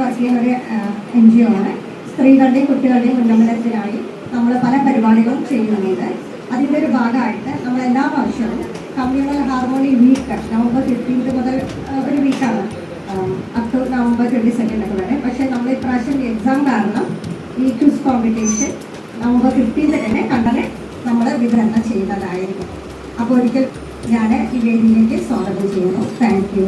Work ചെയ്യുന്ന ഒരു NGO ആണ്. സ്ത്രീകളുടെയും കുട്ടികളുടെയും ഉന്നമനത്തിനായി നമ്മൾ പല പരിപാടികളും ചെയ്യുന്നുണ്ട്. അതിൻ്റെ ഒരു ഭാഗമായിട്ട് നമ്മൾ എല്ലാ വർഷവും കമ്മ്യൂണൽ ഹാർമോണി വീക്ക് November 15 മുതൽ ഒരു വീക്കാണ്, അപ് ടു November 22 വരെ. പക്ഷേ നമ്മൾ ഇപ്രാവശ്യം എക്സാം കാരണം ഈ ക്വിസ് കോമ്പറ്റീഷൻ November 15 തന്നെ കണ്ടനെ നമ്മൾ വിതരണം ചെയ്യുന്നതായിരിക്കും. അപ്പോൾ ഒരിക്കൽ ഞാൻ ഈ വേദിയിലേക്ക് സ്വാഗതം ചെയ്യുന്നു. Thank you.